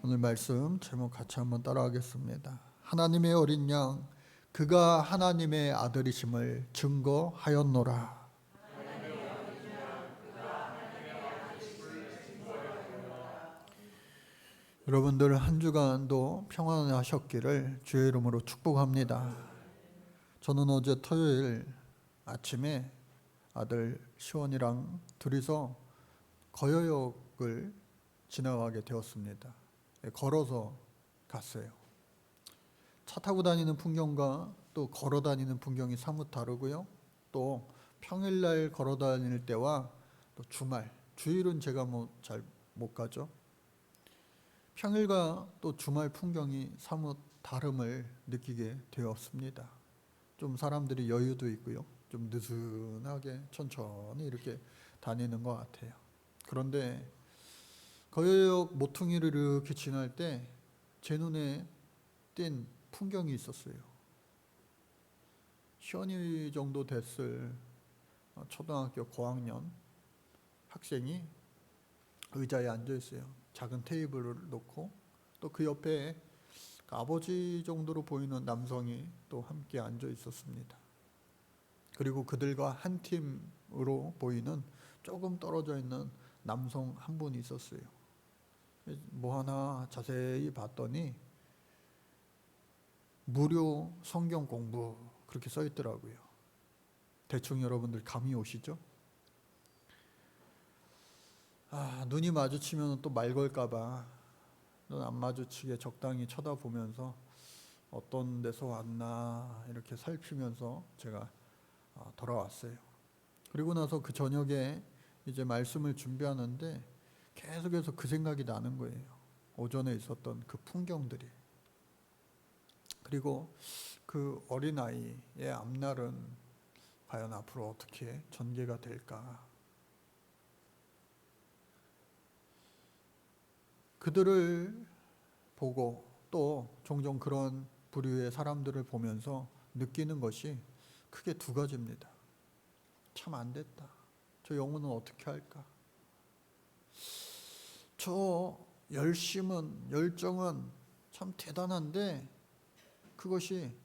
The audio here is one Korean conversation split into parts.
오늘 말씀 제목 같이 한번 따라하겠습니다. 하나님의 어린 양, 그가 하나님의 아들이심을 증거하였노라. 여러분들 한 주간도 평안하셨기를 주의 이름으로 축복합니다. 저는 어제 토요일 아침에 아들 시원이랑 둘이서 거여역을 지나가게 되었습니다. 걸어서 갔어요. 차 타고 다니는 풍경과 또 걸어 다니는 풍경이 사뭇 다르고요. 또 평일날 걸어 다닐 때와 또 주일은 제가 잘 못 가죠. 평일과 또 주말 풍경이 사뭇 다름을 느끼게 되었습니다. 좀 사람들이 여유도 있고요. 좀 느슨하게 천천히 이렇게 다니는 것 같아요. 그런데 거여역 모퉁이를 이렇게 지날 때 제 눈에 띈 풍경이 있었어요. 시원이 정도 됐을 초등학교 고학년 학생이 의자에 앉아 있어요. 작은 테이블을 놓고 또 그 옆에 아버지 정도로 보이는 남성이 또 함께 앉아 있었습니다. 그리고 그들과 한 팀으로 보이는 조금 떨어져 있는 남성 한 분이 있었어요. 뭐 하나 자세히 봤더니 무료 성경 공부 그렇게 써 있더라고요. 대충 여러분들 감이 오시죠? 눈이 마주치면 또 말 걸까봐 눈 안 마주치게 적당히 쳐다보면서 어떤 데서 왔나 이렇게 살피면서 제가 돌아왔어요. 그리고 나서 그 저녁에 이제 말씀을 준비하는데 계속해서 그 생각이 나는 거예요. 오전에 있었던 그 풍경들이. 그리고 그 어린아이의 앞날은 과연 앞으로 어떻게 전개가 될까. 그들을 보고 또 종종 그런 부류의 사람들을 보면서 느끼는 것이 크게 두 가지입니다. 참 안 됐다. 저 영혼은 어떻게 할까? 저 열정은 참 대단한데 그것이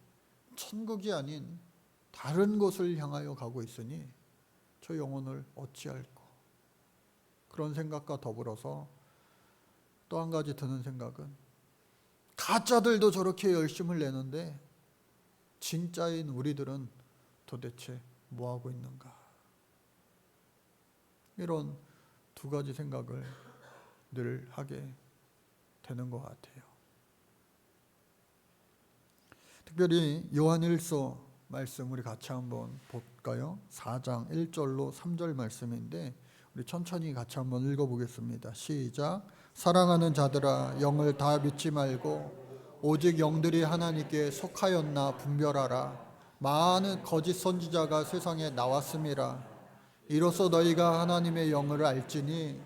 천국이 아닌 다른 곳을 향하여 가고 있으니 저 영혼을 어찌할꼬. 그런 생각과 더불어서 또 한 가지 드는 생각은 가짜들도 저렇게 열심을 내는데 진짜인 우리들은 도대체 뭐 하고 있는가. 이런 두 가지 생각을 늘 하게 되는 것 같아요. 특별히 요한일서 말씀 우리 같이 한번 볼까요? 4장 1절로 3절 말씀인데 우리 천천히 같이 한번 읽어보겠습니다. 시작. 사랑하는 자들아, 영을 다 믿지 말고 오직 영들이 하나님께 속하였나 분별하라. 많은 거짓 선지자가 세상에 나왔음이라. 이로써 너희가 하나님의 영을 알지니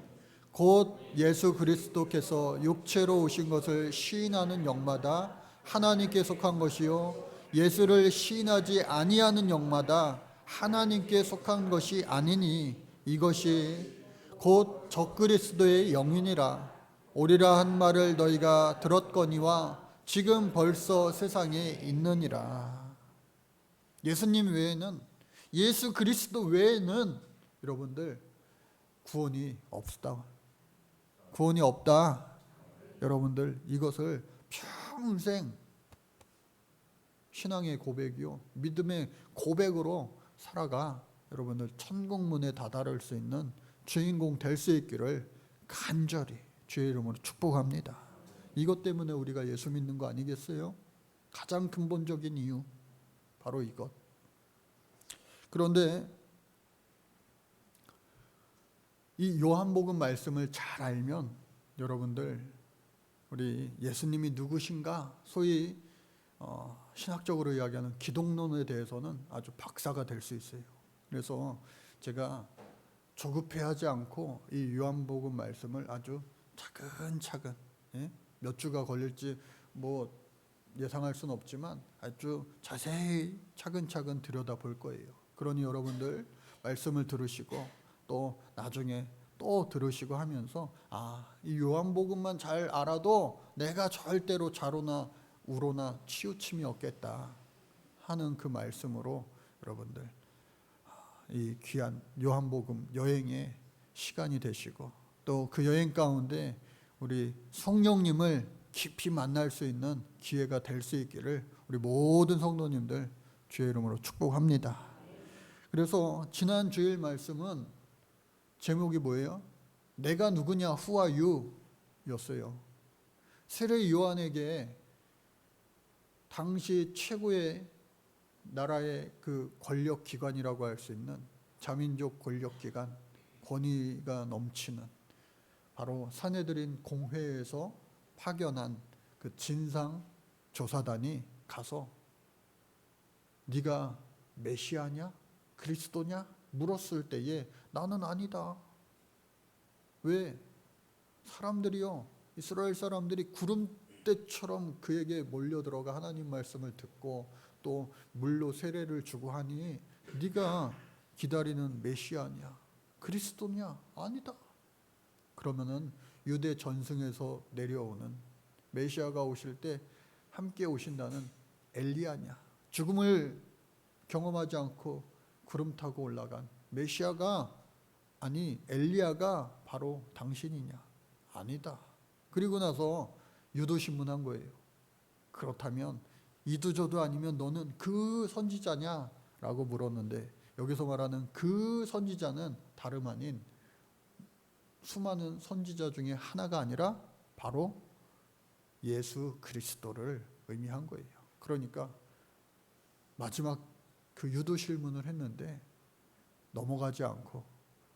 곧 예수 그리스도께서 육체로 오신 것을 시인하는 영마다 하나님께 속한 것이요 예수를 시인하지 아니하는 영마다 하나님께 속한 것이 아니니 이것이 곧 적그리스도의 영이니라. 오리라 한 말을 너희가 들었거니와 지금 벌써 세상에 있느니라. 예수님 외에는, 예수 그리스도 외에는 여러분들 구원이 없다. 구원이 없다. 여러분들 이것을 평생 신앙의 고백이요 믿음의 고백으로 살아가 여러분들 천국문에 다다를 수 있는 주인공 될 수 있기를 간절히 주의 이름으로 축복합니다. 이것 때문에 우리가 예수 믿는 거 아니겠어요? 가장 근본적인 이유 바로 이것. 그런데 이 요한복음 말씀을 잘 알면 여러분들 우리 예수님이 누구신가 소위 신학적으로 이야기하는 기독론에 대해서는 아주 박사가 될 수 있어요. 그래서 제가 조급해하지 않고 이 요한복음 말씀을 아주 차근차근 몇 주가 걸릴지 뭐 예상할 수는 없지만 아주 자세히 차근차근 들여다볼 거예요. 그러니 여러분들 말씀을 들으시고 또 나중에 또 들으시고 하면서 이 요한복음만 잘 알아도 내가 절대로 좌로나 우로나 치우침이 없겠다 하는 그 말씀으로 여러분들 이 귀한 요한복음 여행의 시간이 되시고, 또 그 여행 가운데 우리 성령님을 깊이 만날 수 있는 기회가 될 수 있기를 우리 모든 성도님들 주의 이름으로 축복합니다. 그래서 지난 주일 말씀은 제목이 뭐예요? 내가 누구냐, Who are you? 였어요. 세례 요한에게 당시 최고의 나라의 그 권력 기관이라고 할 수 있는 자민족 권력 기관, 권위가 넘치는 바로 사내들인 공회에서 파견한 그 진상 조사단이 가서 네가 메시아냐? 그리스도냐? 물었을 때에 나는 아니다. 왜? 사람들이요, 이스라엘 사람들이 구름대처럼 그에게 몰려들어가 하나님 말씀을 듣고 또 물로 세례를 주고 하니 네가 기다리는 메시아냐? 그리스도냐? 아니다. 그러면은 유대 전승에서 내려오는 메시아가 오실 때 함께 오신다는 엘리야냐? 죽음을 경험하지 않고 구름 타고 올라간 메시아가, 아니 엘리야가 바로 당신이냐? 아니다. 그리고 나서 유도신문한 거예요. 그렇다면 이도저도 아니면 너는 그 선지자냐? 라고 물었는데, 여기서 말하는 그 선지자는 다름 아닌 수많은 선지자 중에 하나가 아니라 바로 예수 그리스도를 의미한 거예요. 그러니까 마지막 그 유도실문을 했는데 넘어가지 않고,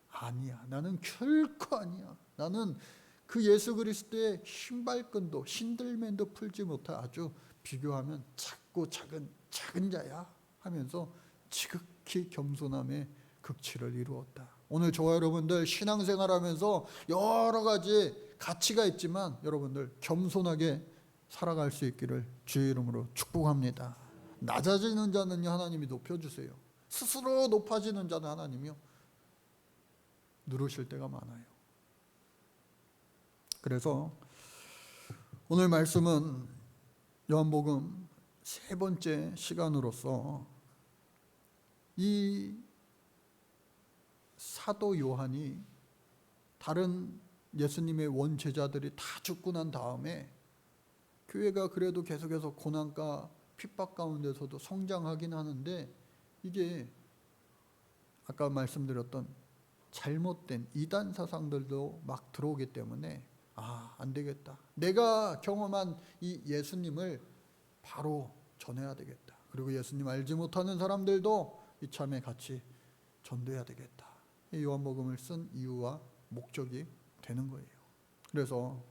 아니야, 나는 결코 아니야, 나는 그 예수 그리스도의 신발끈도 신들맨도 풀지 못할 아주 비교하면 작고 작은 자야 하면서 지극히 겸손함의 극치를 이루었다. 오늘 저와 여러분들 신앙생활하면서 여러 가지 가치가 있지만 여러분들 겸손하게 살아갈 수 있기를 주의 이름으로 축복합니다. 낮아지는 자는요 하나님이 높여주세요. 스스로 높아지는 자는 하나님이요 누르실 때가 많아요. 그래서 오늘 말씀은 요한복음 세 번째 시간으로서 이 사도 요한이 다른 예수님의 원제자들이 다 죽고 난 다음에 교회가 그래도 계속해서 고난과 핍박 가운데서도 성장하긴 하는데, 이게 아까 말씀드렸던 잘못된 이단 사상들도 막 들어오기 때문에 안 되겠다, 내가 경험한 이 예수님을 바로 전해야 되겠다, 그리고 예수님 알지 못하는 사람들도 이참에 같이 전도해야 되겠다, 이 요한복음을 쓴 이유와 목적이 되는 거예요. 그래서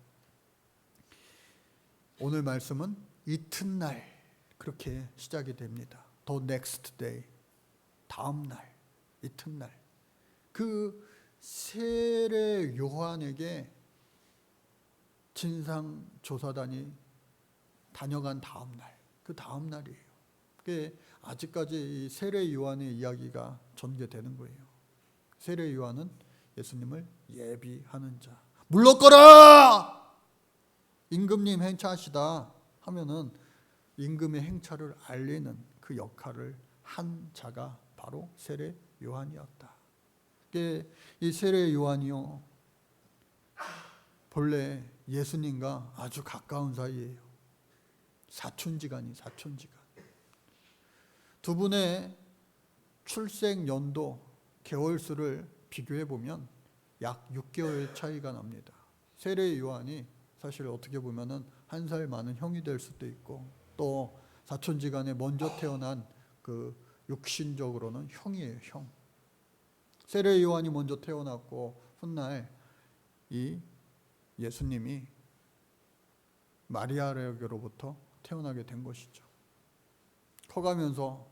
오늘 말씀은 이튿날 그렇게 시작이 됩니다. The next day, 다음 날, 이튿날. 그 세례 요한에게 진상 조사단이 다녀간 다음 날, 그 다음 날이에요. 그게 아직까지 이 세례 요한의 이야기가 전개되는 거예요. 세례 요한은 예수님을 예비하는 자. 물러거라! 임금님 행차하시다 하면은 임금의 행차를 알리는 그 역할을 한 자가 바로 세례 요한이었다. 이 세례 요한이요 본래 예수님과 아주 가까운 사이예요. 사촌지간이 사촌지간. 두 분의 출생 연도 개월수를 비교해 보면 약 6개월 차이가 납니다. 세례 요한이 사실 어떻게 보면은 한 살 많은 형이 될 수도 있고, 또 사촌지간에 먼저 태어난 그 육신적으로는 형이에요, 형. 세례 요한이 먼저 태어났고 훗날 이 예수님이 마리아에게로부터 태어나게 된 것이죠. 커가면서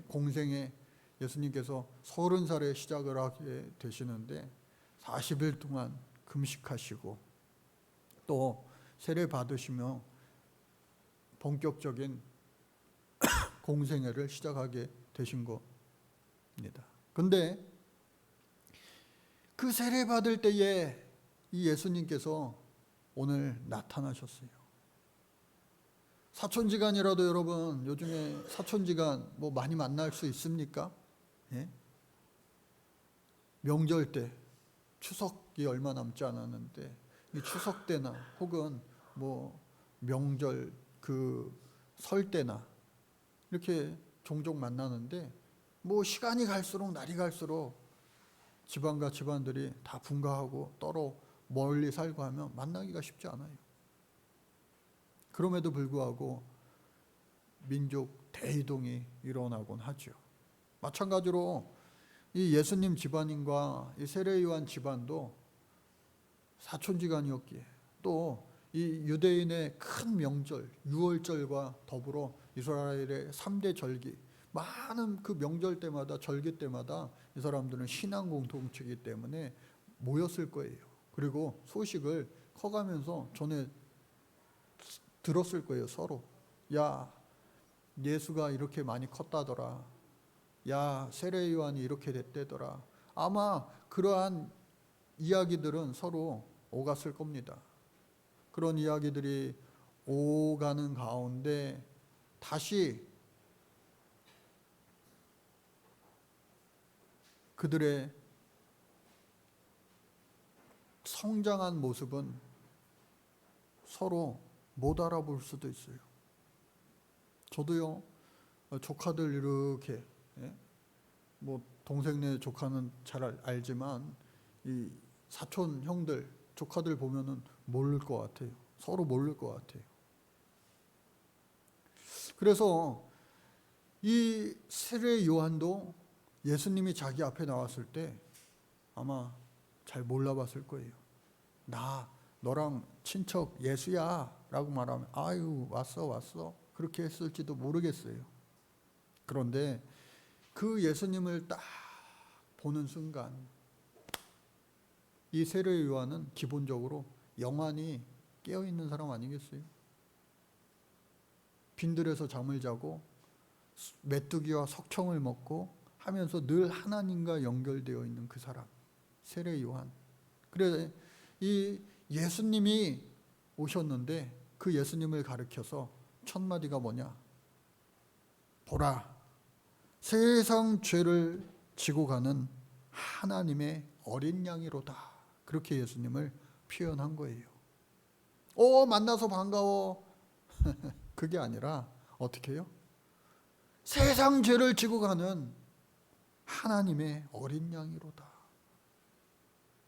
공생에 예수님께서 30살에 시작을 하게 되시는데 40일 동안 금식하시고 또 세례 받으시며 본격적인 공생애를 시작하게 되신 겁니다. 근데 그 세례 받을 때에 이 예수님께서 오늘 나타나셨어요. 사촌지간이라도 여러분 요즘에 사촌지간 뭐 많이 만날 수 있습니까? 예? 명절 때 추석이 얼마 남지 않았는데 이 추석 때나 혹은 뭐 명절 그 설 때나 이렇게 종종 만나는데 뭐 시간이 갈수록 날이 갈수록 집안과 집안들이 다 분가하고 떨어 멀리 살고 하면 만나기가 쉽지 않아요. 그럼에도 불구하고 민족 대이동이 일어나곤 하죠. 마찬가지로 이 예수님 집안인과 이 세례요한 집안도 사촌지간이었기에 또 이 유대인의 큰 명절 유월절과 더불어 이스라엘의 3대 절기 많은 그 명절 때마다 절기 때마다 이 사람들은 신앙 공동체이기 때문에 모였을 거예요. 그리고 소식을 커가면서 전에 들었을 거예요. 서로 야 예수가 이렇게 많이 컸다더라. 야 세례 요한이 이렇게 됐대더라. 아마 그러한 이야기들은 서로 오갔을 겁니다. 그런 이야기들이 오가는 가운데 다시 그들의 성장한 모습은 서로 못 알아볼 수도 있어요. 저도요, 조카들 이렇게, 뭐 동생네 조카는 잘 알지만 이 사촌 형들 조카들 보면은 모를 것 같아요. 서로 모를 것 같아요. 그래서 이 세례 요한도 예수님이 자기 앞에 나왔을 때 아마 잘 몰라봤을 거예요. 나 너랑 친척 예수야 라고 말하면 아유 왔어 그렇게 했을지도 모르겠어요. 그런데 그 예수님을 딱 보는 순간 이 세례 요한은 기본적으로 영안이 깨어있는 사람 아니겠어요? 빈들에서 잠을 자고 메뚜기와 석청을 먹고 하면서 늘 하나님과 연결되어 있는 그 사람 세례 요한. 그래 이 예수님이 오셨는데 그 예수님을 가리켜서 첫 마디가 뭐냐? 보라, 세상 죄를 지고 가는 하나님의 어린 양이로다. 그렇게 예수님을 표현한 거예요. 만나서 반가워. 그게 아니라 어떻게 해요? 세상 죄를 지고 가는 하나님의 어린 양이로다.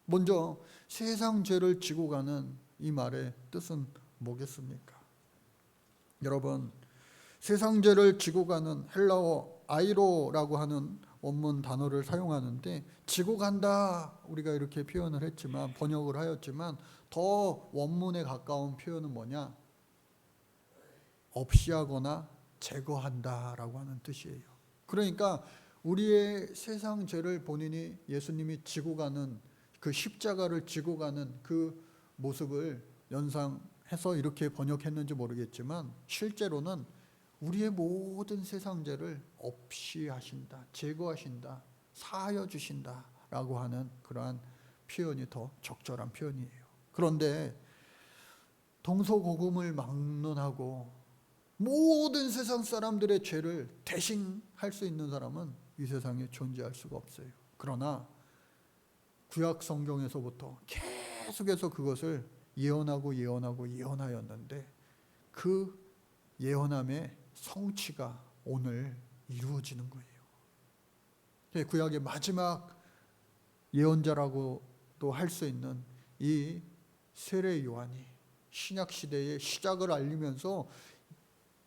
먼저 세상 죄를 지고 가는 이 말의 뜻은 뭐겠습니까? 여러분, 세상 죄를 지고 가는 헬라어 아이로라고 하는 원문 단어를 사용하는데 지고 간다 우리가 이렇게 표현을 했지만 번역을 하였지만 더 원문에 가까운 표현은 뭐냐? 없이 하거나 제거한다라고 하는 뜻이에요. 그러니까 우리의 세상 죄를 본인이 예수님이 지고 가는 그 십자가를 지고 가는 그 모습을 연상해서 이렇게 번역했는지 모르겠지만 실제로는 우리의 모든 세상 죄를 없이 하신다, 제거하신다, 사하여 주신다라고 하는 그러한 표현이 더 적절한 표현이에요. 그런데 동서고금을 막론하고 모든 세상 사람들의 죄를 대신할 수 있는 사람은 이 세상에 존재할 수가 없어요. 그러나 구약 성경에서부터 계속해서 그것을 예언하였는데 그 예언함의 성취가 오늘 이루어지는 거예요. 구약의 마지막 예언자라고도 할 수 있는 이 세례 요한이 신약 시대의 시작을 알리면서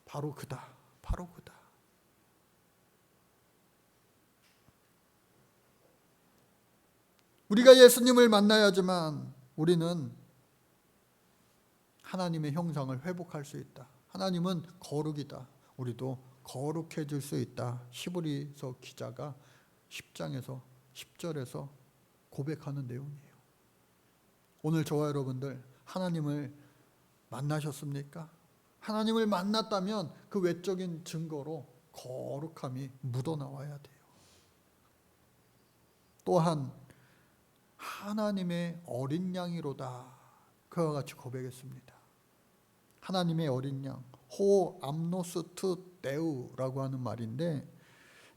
바로 그다. 우리가 예수님을 만나야지만 우리는 하나님의 형상을 회복할 수 있다. 하나님은 거룩이다. 우리도 거룩해질 수 있다. 히브리서 기자가 10장에서 10절에서 고백하는 내용이에요. 오늘 저와 여러분들 하나님을 만나셨습니까? 하나님을 만났다면 그 외적인 증거로 거룩함이 묻어나와야 돼요. 또한 하나님의 어린 양이로다. 그와 같이 고백했습니다. 하나님의 어린 양, 호 암노스트 데우라고 하는 말인데,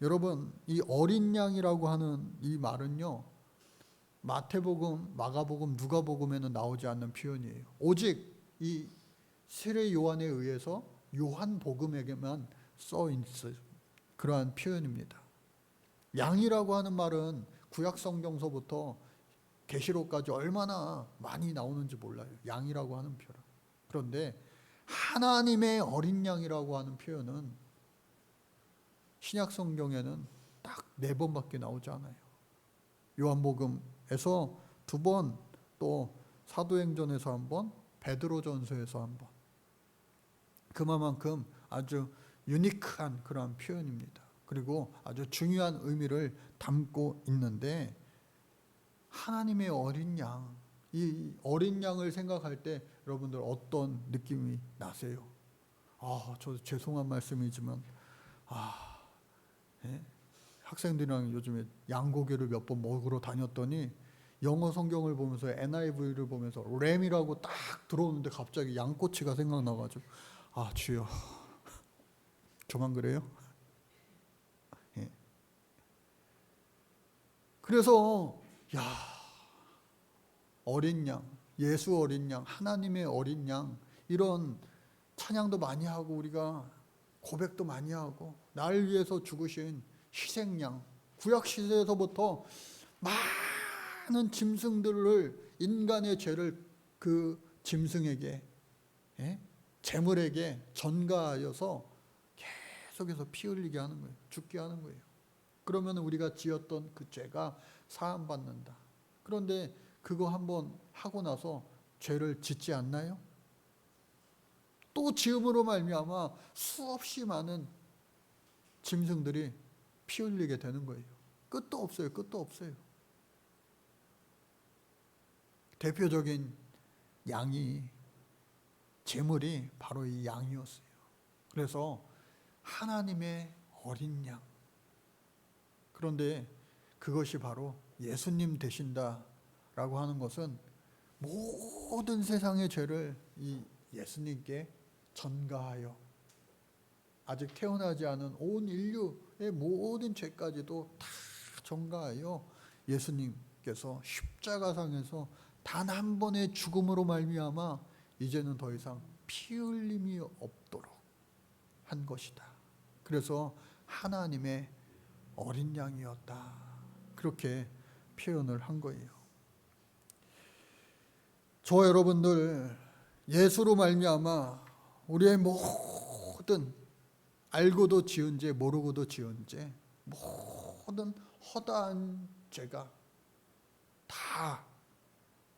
여러분 이 어린 양이라고 하는 이 말은요, 마태복음, 마가복음, 누가복음에는 나오지 않는 표현이에요. 오직 이 세례 요한에 의해서 요한복음에게만 써 있는 그러한 표현입니다. 양이라고 하는 말은 구약 성경서부터 계시록까지 얼마나 많이 나오는지 몰라요. 양이라고 하는 표현. 그런데 하나님의 어린 양이라고 하는 표현은 신약 성경에는 딱 4번밖에 나오지 않아요. 요한복음에서 2번, 또 사도행전에서 1번, 베드로전서에서 1번. 그만큼 아주 유니크한 그러한 표현입니다. 그리고 아주 중요한 의미를 담고 있는데, 하나님의 어린 양, 이 어린 양을 생각할 때 여러분들 어떤 느낌이 나세요? 저 죄송한 말씀이지만 학생들이랑 요즘에 양고기를 몇 번 먹으러 다녔더니 영어 성경을 보면서 NIV를 보면서 램이라고 딱 들어오는데 갑자기 양꼬치가 생각나가지고 주여 저만 그래요? 그래서 어린 양, 예수 어린 양, 하나님의 어린 양, 이런 찬양도 많이 하고 우리가 고백도 많이 하고 날 위해서 죽으신 희생양, 구약 시대에서부터 많은 짐승들을, 인간의 죄를 그 짐승에게, 제물에게 전가하여서 계속해서 피 흘리게 하는 거예요. 죽게 하는 거예요. 그러면 우리가 지었던 그 죄가 사함받는다. 그런데 그거 한번 하고 나서 죄를 짓지 않나요? 또 지음으로 말미암아 수없이 많은 짐승들이 피 흘리게 되는 거예요. 끝도 없어요. 끝도 없어요. 대표적인 양이, 제물이 바로 이 양이었어요. 그래서 하나님의 어린 양. 그런데 그것이 바로 예수님 되신다라고 하는 것은 모든 세상의 죄를 이 예수님께 전가하여 아직 태어나지 않은 온 인류의 모든 죄까지도 다 전가하여 예수님께서 십자가상에서 단 한 번의 죽음으로 말미암아 이제는 더 이상 피 흘림이 없도록 한 것이다. 그래서 하나님의 어린 양이었다. 그렇게 표현을 한 거예요. 저 여러분들 예수로 말미암아 우리의 모든 알고도 지은 죄, 모르고도 지은 죄, 모든 허다한 죄가 다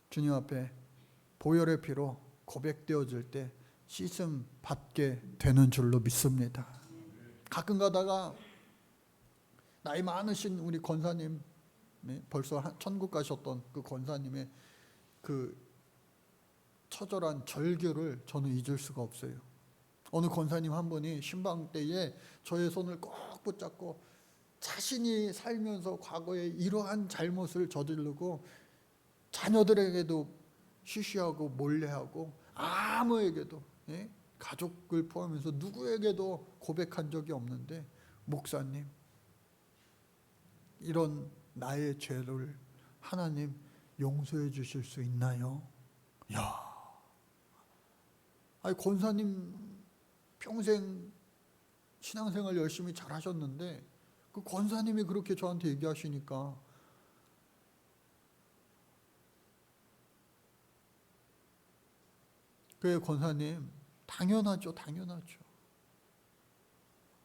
주님 앞에 보혈의 피로 고백되어질 때 씻음 받게 되는 줄로 믿습니다. 가끔 가다가 나이 많으신 우리 권사님, 벌써 천국 가셨던 그 권사님의 그 처절한 절규를 저는 잊을 수가 없어요. 어느 권사님 한 분이 신방 때에 저의 손을 꼭 붙잡고 자신이 살면서 과거에 이러한 잘못을 저지르고 자녀들에게도 쉬쉬하고 몰래하고 아무에게도, 가족을 포함해서 누구에게도 고백한 적이 없는데, 목사님 이런 나의 죄를 하나님 용서해 주실 수 있나요? 권사님 평생 신앙생활 열심히 잘 하셨는데 그 권사님이 그렇게 저한테 얘기하시니까 그의 권사님 당연하죠.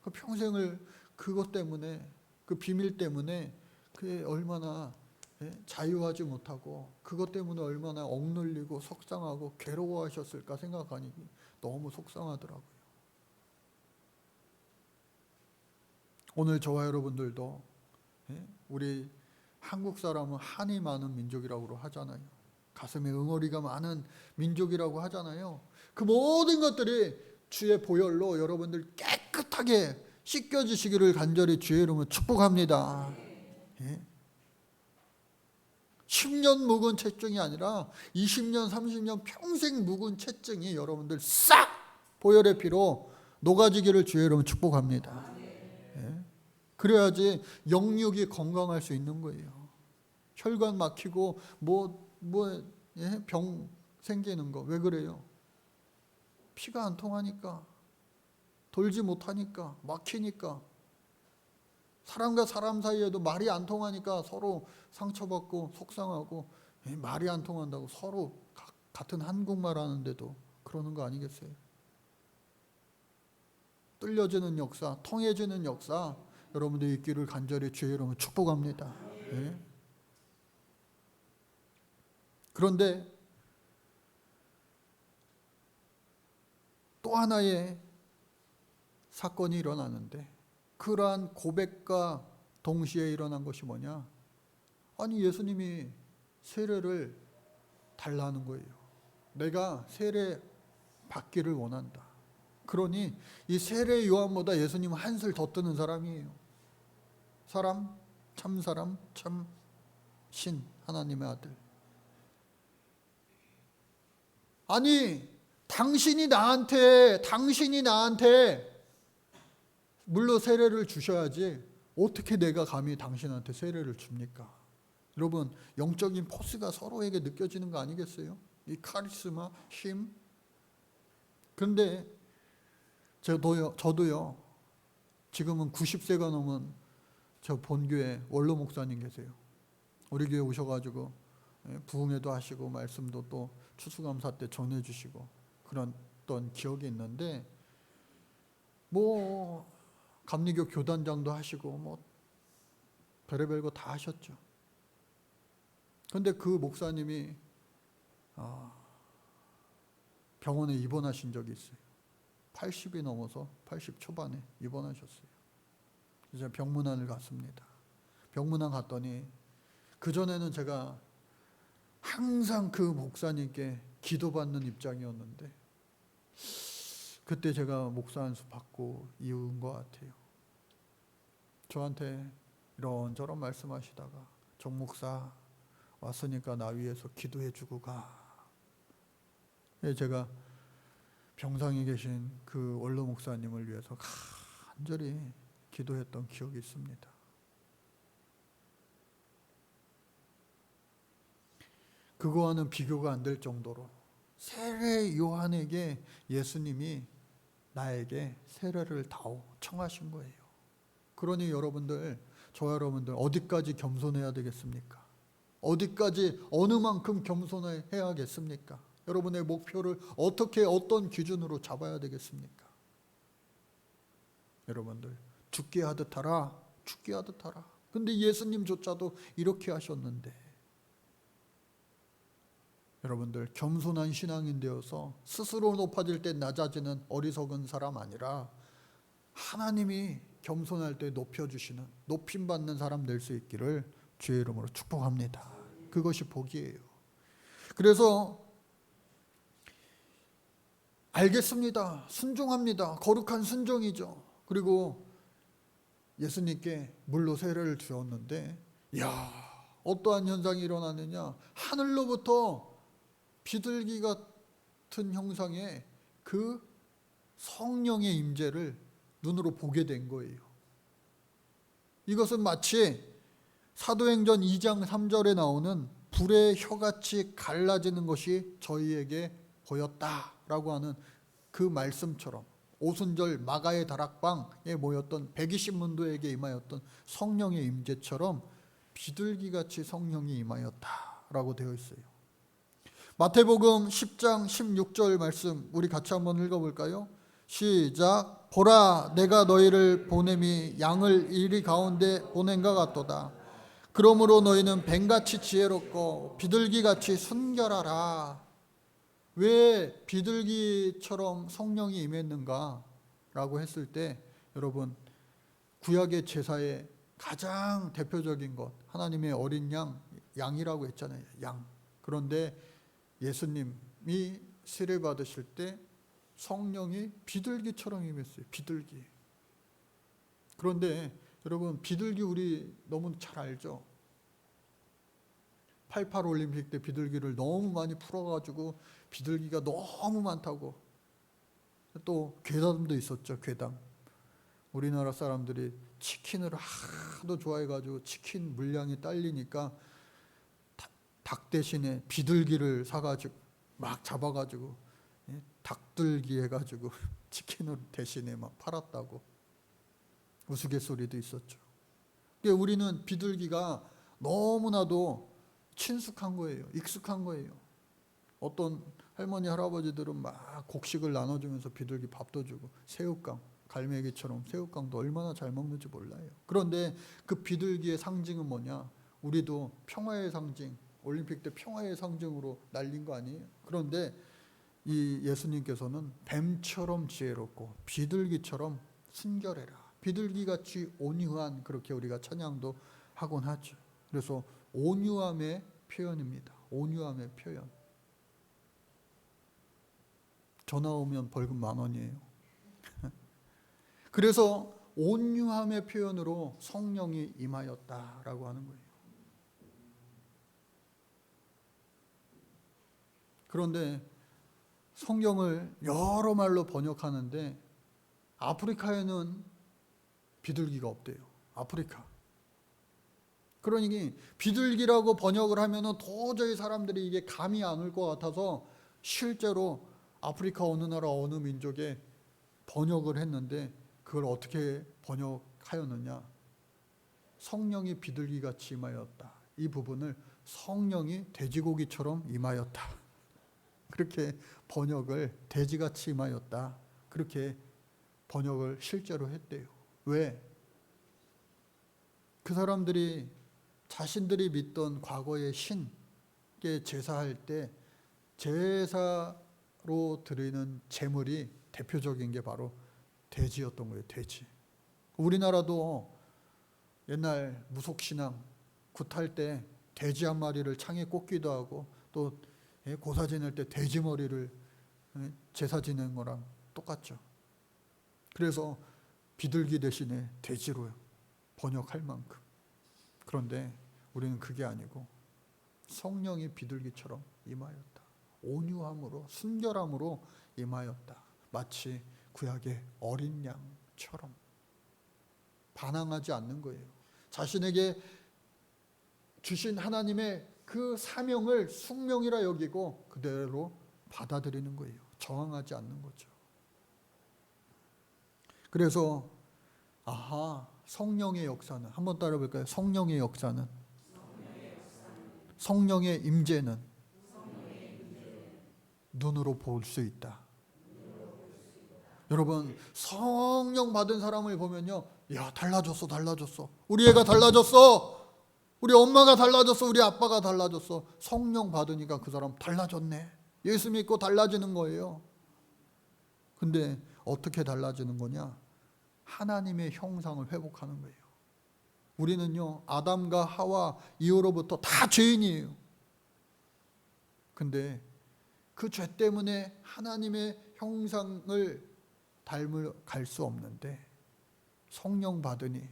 그 평생을 그것 때문에, 그 비밀 때문에 그게 얼마나 자유하지 못하고 그것 때문에 얼마나 억눌리고 속상하고 괴로워하셨을까 생각하니 너무 속상하더라고요. 오늘 저와 여러분들도, 우리 한국 사람은 한이 많은 민족이라고 하잖아요. 가슴에 응어리가 많은 민족이라고 하잖아요. 그 모든 것들이 주의 보혈로 여러분들 깨끗하게 씻겨지시기를 간절히 주의 이름으로 축복합니다. 10년 묵은 체증이 아니라 20년, 30년 평생 묵은 체증이 여러분들 싹 보혈의 피로 녹아지기를 주의 이름으로 축복합니다. 예. 그래야지 영육이 건강할 수 있는 거예요. 혈관 막히고 병 생기는 거 왜 그래요? 피가 안 통하니까, 돌지 못하니까, 막히니까, 사람과 사람 사이에도 말이 안 통하니까 서로 상처받고 속상하고, 말이 안 통한다고 서로 같은 한국말 하는데도 그러는 거 아니겠어요? 뚫려지는 역사, 통해지는 역사 여러분들 있기를 간절히 주의 이름으로 축복합니다. 예? 그런데 또 하나의 사건이 일어나는데, 그러한 고백과 동시에 일어난 것이 뭐냐? 아니, 예수님이 세례를 달라는 거예요. 내가 세례 받기를 원한다. 그러니 이 세례 요한보다 예수님은 한술 더 뜨는 사람이에요. 사람, 참 신, 하나님의 아들. 아니, 당신이 나한테 물로 세례를 주셔야지 어떻게 내가 감히 당신한테 세례를 줍니까? 여러분, 영적인 포스가 서로에게 느껴지는 거 아니겠어요? 이 카리스마, 힘. 그런데 저도요, 지금은 90세가 넘은 저 본교회 원로 목사님 계세요. 우리 교회 오셔가지고 부흥회도 하시고 말씀도 또 추수감사 때 전해주시고 그랬던 기억이 있는데, 감리교 교단장도 하시고 별의별 거 다 하셨죠. 그런데 그 목사님이 병원에 입원하신 적이 있어요. 80이 넘어서 80 초반에 입원하셨어요. 그래서 병문안을 갔습니다. 병문안 갔더니 그전에는 제가 항상 그 목사님께 기도받는 입장이었는데, 그때 제가 목사 안수 받고 이은 것 같아요. 저한테 이런저런 말씀하시다가, 정 목사 왔으니까 나 위해서 기도해 주고 가. 제가 병상에 계신 그 원로 목사님을 위해서 간절히 기도했던 기억이 있습니다. 그거와는 비교가 안 될 정도로 세례 요한에게 예수님이 나에게 세례를 다오 청하신 거예요. 그러니 여러분들, 저와 여러분들 어디까지 겸손해야 되겠습니까? 어디까지 어느 만큼 겸손해야겠습니까? 여러분의 목표를 어떤 기준으로 잡아야 되겠습니까? 여러분들, 죽게 하듯 하라. 근데 예수님조차도 이렇게 하셨는데, 여러분들, 겸손한 신앙인 되어서 스스로 높아질 때 낮아지는 어리석은 사람 아니라 하나님이 겸손할 때 높여주시는, 높임받는 사람 될 수 있기를 주의 이름으로 축복합니다. 그것이 복이에요. 그래서 알겠습니다. 순종합니다. 거룩한 순종이죠. 그리고 예수님께 물로 세례를 주었는데, 어떠한 현상이 일어나느냐? 하늘로부터 비둘기 같은 형상의 그 성령의 임재를 눈으로 보게 된 거예요. 이것은 마치 사도행전 2장 3절에 나오는 불의 혀같이 갈라지는 것이 저희에게 보였다라고 하는 그 말씀처럼, 오순절 마가의 다락방에 모였던 120문도에게 임하였던 성령의 임재처럼 비둘기같이 성령이 임하였다라고 되어 있어요. 마태복음 10장 16절 말씀 우리 같이 한번 읽어볼까요? 시작. 보라, 내가 너희를 보냄이 양을 이리 가운데 보낸것 같도다. 그러므로 너희는 뱀같이 지혜롭고 비둘기같이 순결하라. 왜 비둘기처럼 성령이 임했는가? 라고 했을 때, 여러분, 구약의 제사의 가장 대표적인 것, 하나님의 어린 양이라고 했잖아요. 양. 그런데 예수님이 세례 받으실 때 성령이 비둘기처럼 임했어요. 비둘기. 그런데 여러분, 비둘기 우리 너무 잘 알죠? 88 올림픽 때 비둘기를 너무 많이 풀어가지고 비둘기가 너무 많다고. 또 괴담도 있었죠. 괴담. 우리나라 사람들이 치킨을 하도 좋아해가지고 치킨 물량이 딸리니까 닭 대신에 비둘기를 사가지고 막 잡아가지고 닭들기 해가지고 치킨을 대신에 막 팔았다고 우스갯소리도 있었죠. 우리는 비둘기가 너무나도 친숙한 거예요. 익숙한 거예요. 어떤 할머니 할아버지들은 막 곡식을 나눠주면서 비둘기 밥도 주고 새우깡, 갈매기처럼 새우깡도 얼마나 잘 먹는지 몰라요. 그런데 그 비둘기의 상징은 뭐냐? 우리도 평화의 상징, 올림픽 때 평화의 상징으로 날린 거 아니에요? 그런데 이 예수님께서는 뱀처럼 지혜롭고 비둘기처럼 순결해라. 비둘기같이 온유한, 그렇게 우리가 찬양도 하곤 하죠. 그래서 온유함의 표현입니다. 온유함의 표현. 전화 오면 벌금 10,000원이에요. 그래서 온유함의 표현으로 성령이 임하였다라고 하는 거예요. 그런데 성경을 여러 말로 번역하는데 아프리카에는 비둘기가 없대요. 아프리카. 그러니 비둘기라고 번역을 하면은 도저히 사람들이 이게 감이 안 올 것 같아서 실제로 아프리카 어느 나라 어느 민족에 번역을 했는데 그걸 어떻게 번역하였느냐? 성령이 비둘기같이 임하였다. 이 부분을 성령이 돼지고기처럼 임하였다. 그렇게 번역을, 돼지같이 임하였다. 그렇게 번역을 실제로 했대요. 왜? 그 사람들이 자신들이 믿던 과거의 신께 제사할 때 제사로 드리는 제물이 대표적인 게 바로 돼지였던 거예요. 돼지. 우리나라도 옛날 무속신앙 굿할 때 돼지 한 마리를 창에 꽂기도 하고 또 고사 지낼 때 돼지 머리를 제사 지내는 거랑 똑같죠. 그래서 비둘기 대신에 돼지로 번역할 만큼. 그런데 우리는 그게 아니고 성령이 비둘기처럼 임하였다. 온유함으로 순결함으로 임하였다. 마치 구약의 어린 양처럼 반항하지 않는 거예요. 자신에게 주신 하나님의 그 사명을 숙명이라 여기고 그대로 받아들이는 거예요. 저항하지 않는 거죠. 그래서 성령의 역사는, 한번 따라 볼까요? 성령의 역사는, 성령의 임재는 눈으로 볼 수 있다. 여러분, 성령 받은 사람을 보면요, 야, 달라졌어. 우리 애가 달라졌어. 우리 엄마가 달라졌어. 우리 아빠가 달라졌어. 성령 받으니까 그 사람 달라졌네. 예수 믿고 달라지는 거예요. 근데 어떻게 달라지는 거냐? 하나님의 형상을 회복하는 거예요. 우리는요, 아담과 하와 이후로부터 다 죄인이에요. 근데 그 죄 때문에 하나님의 형상을 닮을 수 없는데 성령 받으니,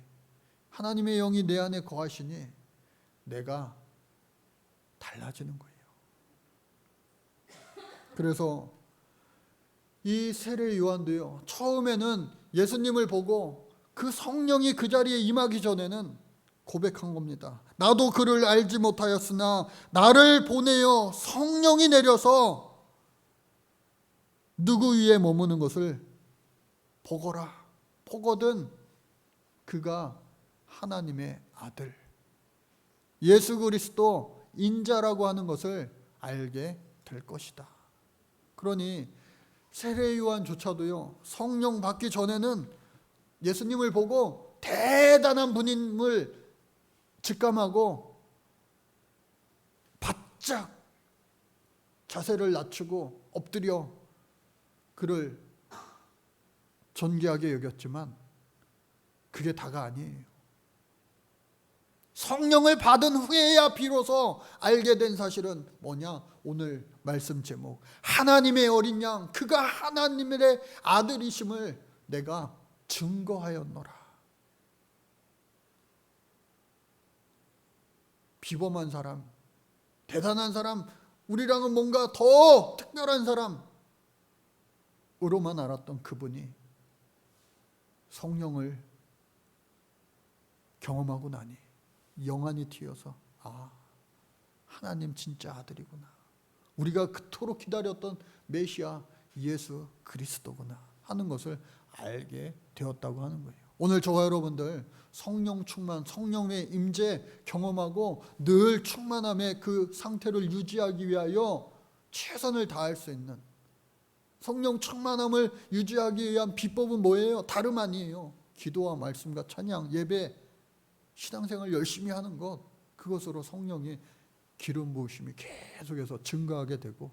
하나님의 영이 내 안에 거하시니 내가 달라지는 거예요. 그래서 이 세례 요한도요, 처음에는 예수님을 보고 그 성령이 그 자리에 임하기 전에는 고백한 겁니다. 나도 그를 알지 못하였으나 나를 보내어 성령이 내려서 누구 위에 머무는 것을 보거라. 보거든 그가 하나님의 아들, 예수 그리스도 인자라고 하는 것을 알게 될 것이다. 그러니 세례 요한조차도요, 성령 받기 전에는 예수님을 보고 대단한 분임을 직감하고 바짝 자세를 낮추고 엎드려 그를 존귀하게 여겼지만 그게 다가 아니에요. 성령을 받은 후에야 비로소 알게 된 사실은 뭐냐? 오늘 말씀 제목, 하나님의 어린 양, 그가 하나님의 아들이심을 내가 증거하였노라. 비범한 사람, 대단한 사람, 우리랑은 뭔가 더 특별한 사람으로만 알았던 그분이 성령을 경험하고 나니 영안이 트여서 하나님 진짜 아들이구나, 우리가 그토록 기다렸던 메시아 예수 그리스도구나 하는 것을 알게 되었다고 하는 거예요. 오늘 저와 여러분들 성령 충만, 성령의 임재 경험하고 늘 충만함의 그 상태를 유지하기 위하여 최선을 다할 수 있는, 성령 충만함을 유지하기 위한 비법은 뭐예요? 다름 아니에요. 기도와 말씀과 찬양, 예배, 신앙생활 열심히 하는 것, 그것으로 성령의 기름 부으심이 계속해서 증가하게 되고,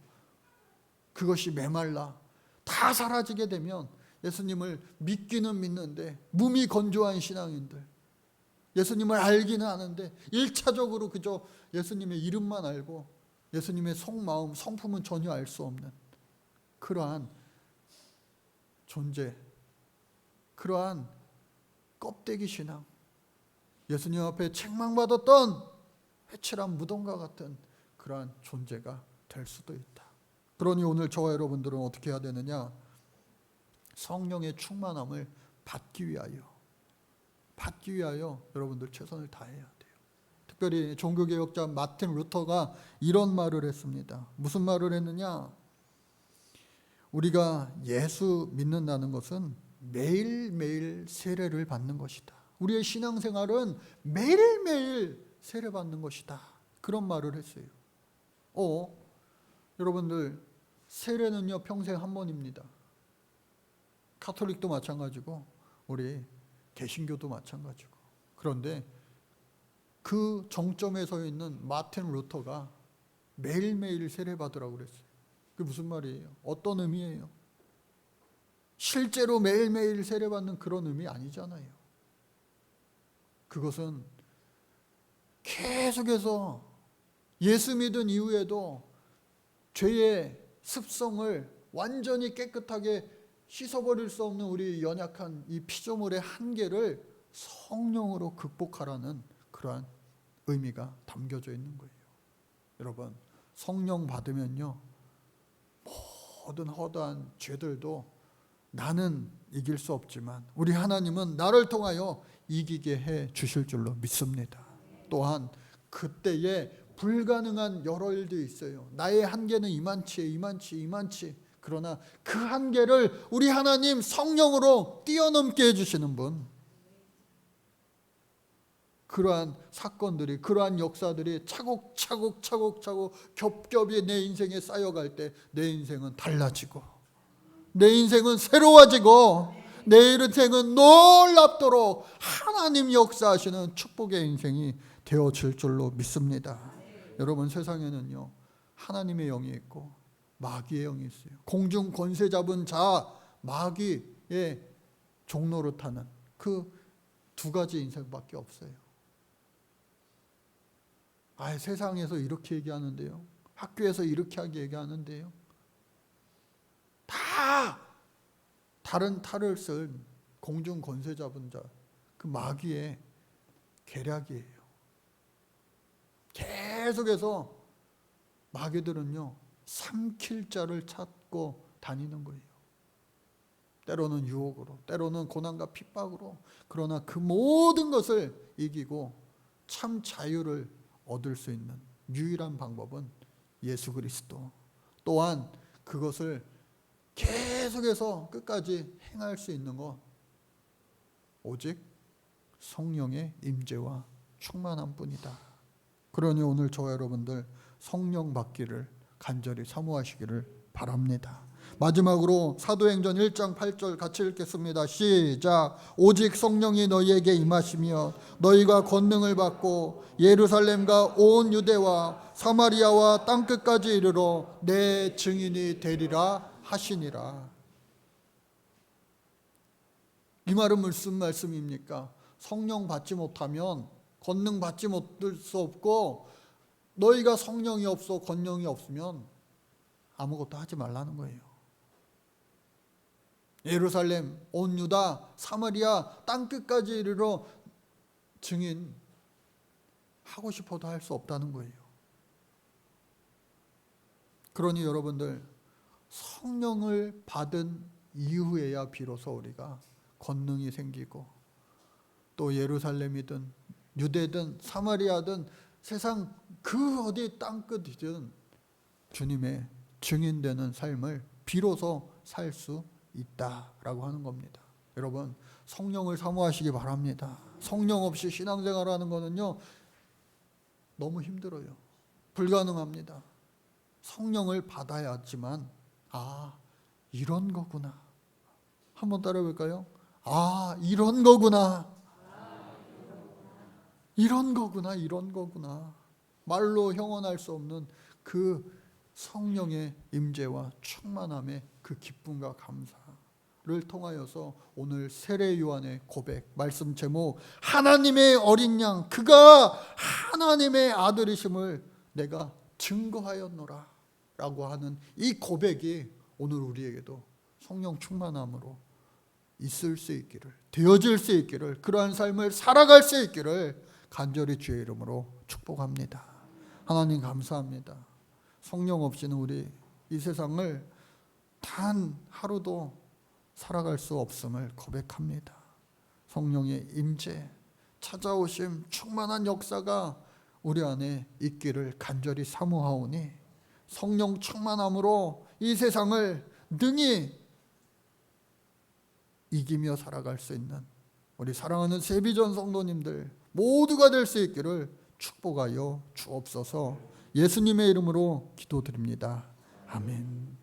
그것이 메말라 다 사라지게 되면 예수님을 믿기는 믿는데 몸이 건조한 신앙인들, 예수님을 알기는 아는데 1차적으로 그저 예수님의 이름만 알고 예수님의 속마음, 성품은 전혀 알 수 없는 그러한 존재, 그러한 껍데기 신앙, 예수님 앞에 책망받았던 회칠한 무덤과 같은 그러한 존재가 될 수도 있다. 그러니 오늘 저와 여러분들은 어떻게 해야 되느냐? 성령의 충만함을 받기 위하여 여러분들 최선을 다해야 돼요. 특별히 종교개혁자 마틴 루터가 이런 말을 했습니다. 무슨 말을 했느냐? 우리가 예수 믿는다는 것은 매일매일 세례를 받는 것이다. 우리의 신앙생활은 매일매일 세례받는 것이다. 그런 말을 했어요. 여러분들 세례는요 평생 한 번입니다. 가톨릭도 마찬가지고 우리 개신교도 마찬가지고. 그런데 그 정점에 서 있는 마틴 루터가 매일매일 세례받으라고 그랬어요. 그게 무슨 말이에요? 어떤 의미예요? 실제로 매일매일 세례받는 그런 의미 아니잖아요. 그것은 계속해서 예수 믿은 이후에도 죄의 습성을 완전히 깨끗하게 씻어버릴 수 없는 우리 연약한 이 피조물의 한계를 성령으로 극복하라는 그러한 의미가 담겨져 있는 거예요. 여러분, 성령 받으면요 모든 허다한 죄들도 나는 이길 수 없지만 우리 하나님은 나를 통하여 이기게 해 주실 줄로 믿습니다. 또한 그때에 불가능한 여러 일도 있어요. 나의 한계는 이만치. 그러나 그 한계를 우리 하나님 성령으로 뛰어넘게 해주시는 분, 그러한 사건들이, 그러한 역사들이 차곡차곡 겹겹이 내 인생에 쌓여갈 때 내 인생은 달라지고, 내 인생은 새로워지고, 내 인생은 놀랍도록 하나님 역사하시는 축복의 인생이 되어질 줄로 믿습니다. 여러분, 세상에는요 하나님의 영이 있고 마귀의 영이 있어요. 공중 권세 잡은 자, 마귀의 종로를 타는 그 두 가지 인생밖에 없어요. 세상에서 이렇게 얘기하는데요, 학교에서 이렇게 하게 얘기하는데요, 다 다른 탈을 쓴 공중 권세 잡은 자, 그 마귀의 계략이에요. 계속해서 마귀들은요 삼킬 자를 찾고 다니는 거예요. 때로는 유혹으로, 때로는 고난과 핍박으로. 그러나 그 모든 것을 이기고 참 자유를 얻을 수 있는 유일한 방법은 예수 그리스도, 또한 그것을 계속해서 끝까지 행할 수 있는 것 오직 성령의 임재와 충만함 뿐이다. 그러니 오늘 저와 여러분들 성령 받기를 간절히 사모하시기를 바랍니다. 마지막으로 사도행전 1장 8절 같이 읽겠습니다. 시작. 오직 성령이 너희에게 임하시며 너희가 권능을 받고 예루살렘과 온 유대와 사마리아와 땅끝까지 이르러 내 증인이 되리라 하시니라. 이 말은 무슨 말씀입니까? 성령 받지 못하면, 권능 받지 못할 수 없고, 너희가 성령이 없어 권능이 없으면 아무것도 하지 말라는 거예요. 예루살렘, 온 유다, 사마리아 땅끝까지 이르러 증인 하고 싶어도 할 수 없다는 거예요. 그러니 여러분들, 성령을 받은 이후에야 비로소 우리가 권능이 생기고, 또 예루살렘이든 유대든 사마리아든 세상 그 어디 땅끝이든 주님의 증인되는 삶을 비로소 살 수 있다라고 하는 겁니다. 여러분, 성령을 사모하시기 바랍니다. 성령 없이 신앙생활하는 거는요, 너무 힘들어요. 불가능합니다. 성령을 받아야지만, 이런 거구나. 한번 따라해 볼까요? 이런 거구나. 이런 거구나. 이런 거구나. 말로 형언할 수 없는 그 성령의 임재와 충만함의 그 기쁨과 감사를 통하여서 오늘 세례 요한의 고백, 말씀 제목, 하나님의 어린 양, 그가 하나님의 아들이심을 내가 증거하였노라 라고 하는 이 고백이 오늘 우리에게도 성령 충만함으로 있을 수 있기를, 되어질 수 있기를, 그러한 삶을 살아갈 수 있기를 간절히 주의 이름으로 축복합니다. 하나님 감사합니다. 성령 없이는 우리 이 세상을 단 하루도 살아갈 수 없음을 고백합니다. 성령의 임재, 찾아오심, 충만한 역사가 우리 안에 있기를 간절히 사모하오니, 성령 충만함으로 이 세상을 능히 이기며 살아갈 수 있는 우리 사랑하는 세비전 성도님들 모두가 될 수 있기를 축복하여 주옵소서. 예수님의 이름으로 기도드립니다. 아멘.